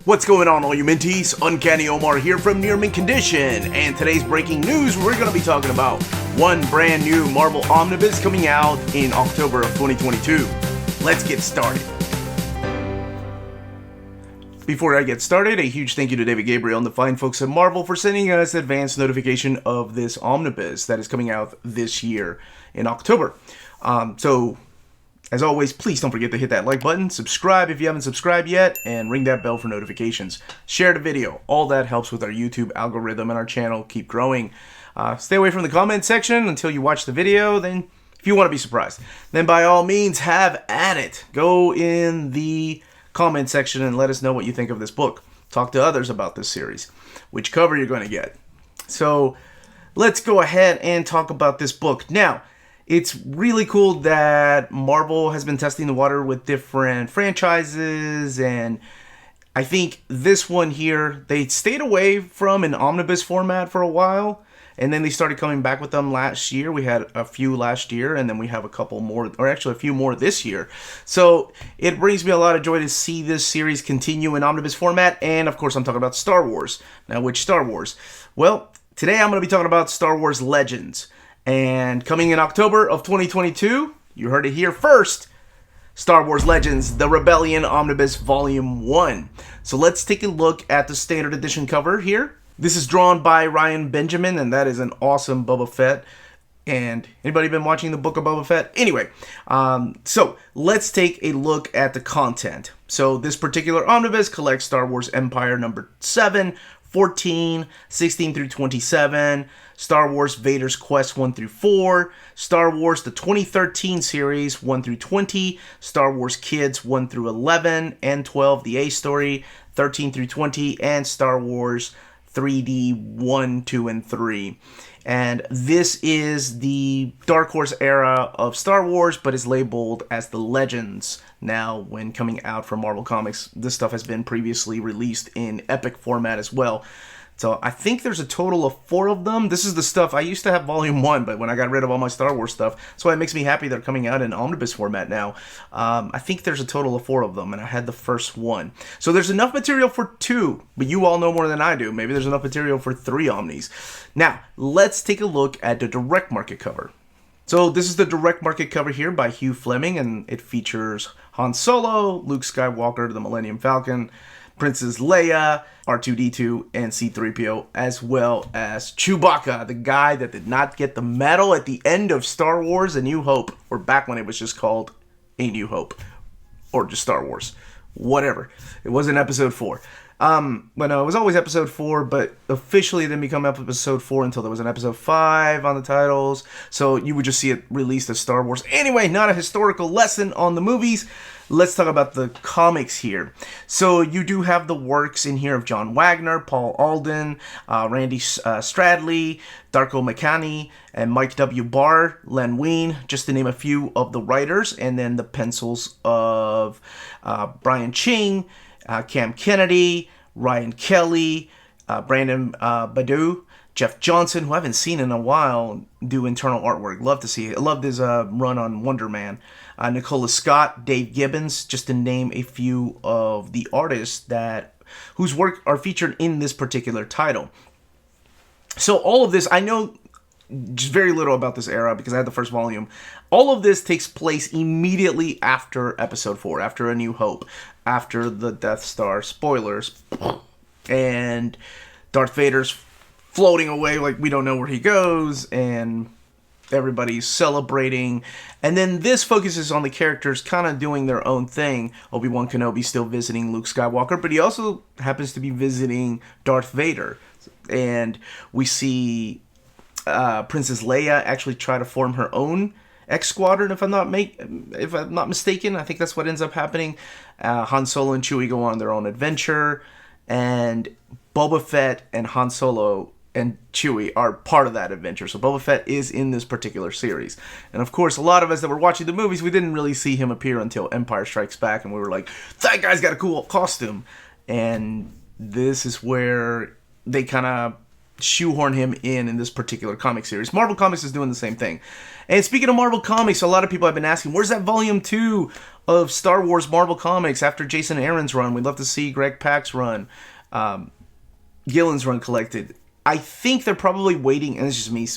What's going on, all you Minties? Uncanny Omar here from Near Mint Condition, and today's breaking news, we're going to be talking about one brand new Marvel Omnibus coming out in October of 2022. Let's get started. Before I get started, a huge thank you to David Gabriel and the fine folks at Marvel for sending us advance notification of this Omnibus that is coming out this year in October. As always, please don't forget to hit that like button, subscribe if you haven't subscribed yet, and ring that bell for notifications. Share the video. All that helps with our YouTube algorithm and our channel keep growing. Stay away from the comment section until you watch the video. Then, if you want to be surprised, then by all means, have at it. Go in the comment section and let us know what you think of this book. Talk to others about this series, which cover you're going to get. So, let's go ahead and talk about this book. Now, it's really cool that Marvel has been testing the water with different franchises, and I think this one here, they stayed away from an omnibus format for a while, and then they started coming back with them last year. We had a few last year, and then we have a couple more, or actually a few more this year. So it brings me a lot of joy to see this series continue in omnibus format, and of course I'm talking about Star Wars. Now, which Star Wars? Well, today I'm going to be talking about Star Wars Legends. And coming in October of 2022, you heard it here first, Star Wars Legends, The Rebellion Omnibus Volume 1. So let's take a look at the standard edition cover here. This is drawn by Ryan Benjamin, and that is an awesome Boba Fett. And anybody been watching the Book of Boba Fett? Anyway, so let's take a look at the content. So this particular omnibus collects Star Wars Empire number 7, 14, 16 through 27, Star Wars Vader's Quest 1 through 4, Star Wars the 2013 series 1 through 20, Star Wars Kids 1 through 11 and 12, the A Story 13 through 20, and Star Wars 3D 1, 2, and 3. And this is the Dark Horse era of Star Wars, but is labeled as the Legends now when coming out from Marvel Comics. This stuff has been previously released in Epic format as well. So I think there's a total of 4 of them. This is the stuff, I used to have Volume 1, but when I got rid of all my Star Wars stuff, that's why it makes me happy they're coming out in Omnibus format now. I think there's a total of 4 of them, and I had the first one. So there's enough material for 2, but you all know more than I do. Maybe there's enough material for 3 Omnis. Now, let's take a look at the direct market cover. So this is the direct market cover here by Hugh Fleming, and it features Han Solo, Luke Skywalker, the Millennium Falcon, Princess Leia, R2-D2, and C-3PO, as well as Chewbacca, the guy that did not get the medal at the end of Star Wars A New Hope, or back when it was just called A New Hope, or just Star Wars, whatever. It wasn't Episode 4. But no, it was always Episode 4, but officially it didn't become Episode 4 until there was an Episode 5 on the titles, so you would just see it released as Star Wars. Anyway, not a historical lesson on the movies. Let's talk about the comics here. So you do have the works in here of John Wagner, Paul Alden, Randy Stradley, Darko McCanny, and Mike W. Barr, Len Wein, just to name a few of the writers, and then the pencils of Brian Ching, Cam Kennedy, Ryan Kelly, Brandon Badu, Jeff Johnson, who I haven't seen in a while, do internal artwork. Love to see it. I loved his run on Wonder Man. Nicola Scott, Dave Gibbons, just to name a few of the artists whose work are featured in this particular title. So all of this, I know just very little about this era because I had the first volume. All of this takes place immediately after Episode 4, after A New Hope, after the Death Star, spoilers, and Darth Vader's floating away like we don't know where he goes, and everybody's celebrating. And then this focuses on the characters kind of doing their own thing. Obi-Wan Kenobi still visiting Luke Skywalker, but he also happens to be visiting Darth Vader. And we see Princess Leia actually try to form her own X-Squadron, if I'm not mistaken. I think that's what ends up happening. Han Solo and Chewie go on their own adventure, and Boba Fett and Han Solo and Chewie are part of that adventure. So Boba Fett is in this particular series. And of course, a lot of us that were watching the movies, we didn't really see him appear until Empire Strikes Back, and we were like, that guy's got a cool costume. And this is where they kind of shoehorn him in this particular comic series. Marvel Comics is doing the same thing. And speaking of Marvel Comics, a lot of people have been asking, where's that volume 2 of Star Wars Marvel Comics after Jason Aaron's run? We'd love to see Greg Pak's run, Gillen's run collected. I think they're probably waiting, and it's just me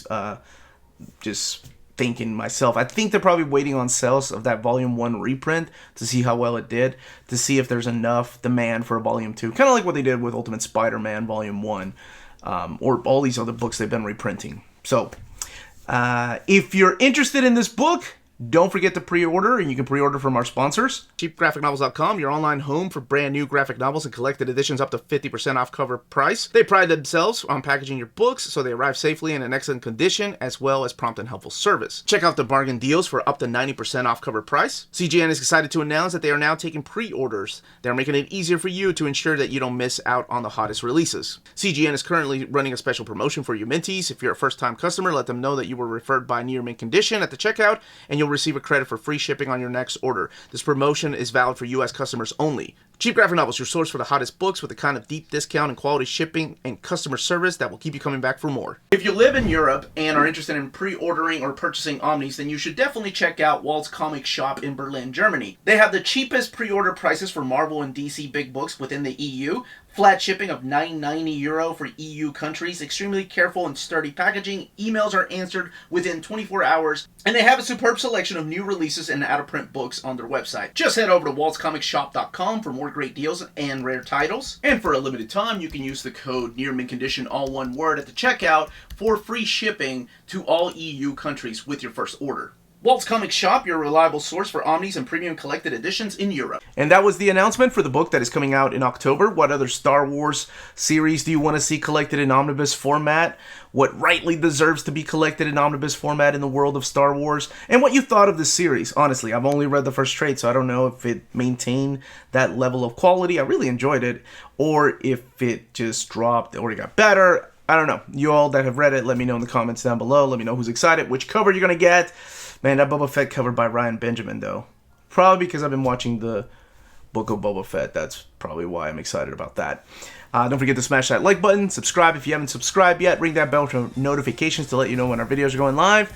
just thinking myself, I think they're probably waiting on sales of that volume 1 reprint to see how well it did, to see if there's enough demand for a volume 2. Kind of like what they did with Ultimate Spider-Man volume 1, or all these other books they've been reprinting. So, if you're interested in this book, don't forget to pre-order, and you can pre-order from our sponsors. CheapGraphicNovels.com, your online home for brand new graphic novels and collected editions up to 50% off cover price. They pride themselves on packaging your books so they arrive safely and in excellent condition, as well as prompt and helpful service. Check out the bargain deals for up to 90% off cover price. CGN is excited to announce that they are now taking pre-orders. They're making it easier for you to ensure that you don't miss out on the hottest releases. CGN is currently running a special promotion for you Minties. If you're a first-time customer, let them know that you were referred by Near Mint Condition at the checkout, and you'll receive a credit for free shipping on your next order. This promotion is valid for U.S. customers only. Cheap Graphic Novels, your source for the hottest books with the kind of deep discount and quality shipping and customer service that will keep you coming back for more. If you live in Europe and are interested in pre-ordering or purchasing Omnis, then you should definitely check out Walt's Comic Shop in Berlin, Germany. They have the cheapest pre-order prices for Marvel and DC big books within the EU. Flat shipping of €9.90 for EU countries, extremely careful and sturdy packaging, emails are answered within 24 hours, and they have a superb selection of new releases and out-of-print books on their website. Just head over to waltzcomicshop.com for more great deals and rare titles. And for a limited time, you can use the code NEARMINTCONDITION, all one word, at the checkout for free shipping to all EU countries with your first order. Walt's Comic Shop, your reliable source for Omnis and premium collected editions in Europe. And that was the announcement for the book that is coming out in October. What other Star Wars series do you want to see collected in omnibus format? What rightly deserves to be collected in omnibus format in the world of Star Wars? And what you thought of this series. Honestly, I've only read the first trade, so I don't know if it maintained that level of quality. I really enjoyed it. Or if it just dropped or it got better. I don't know. You all that have read it, let me know in the comments down below. Let me know who's excited, which cover you're going to get. Man, that Boba Fett cover by Ryan Benjamin, though. Probably because I've been watching the Book of Boba Fett. That's probably why I'm excited about that. Don't forget to smash that like button. Subscribe if you haven't subscribed yet. Ring that bell for notifications to let you know when our videos are going live.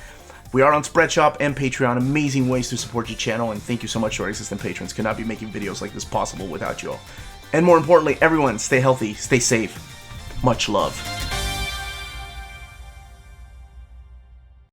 We are on Spreadshop and Patreon. Amazing ways to support your channel. And thank you so much to our existing patrons. Could not be making videos like this possible without you all. And more importantly, everyone, stay healthy, stay safe. Much love.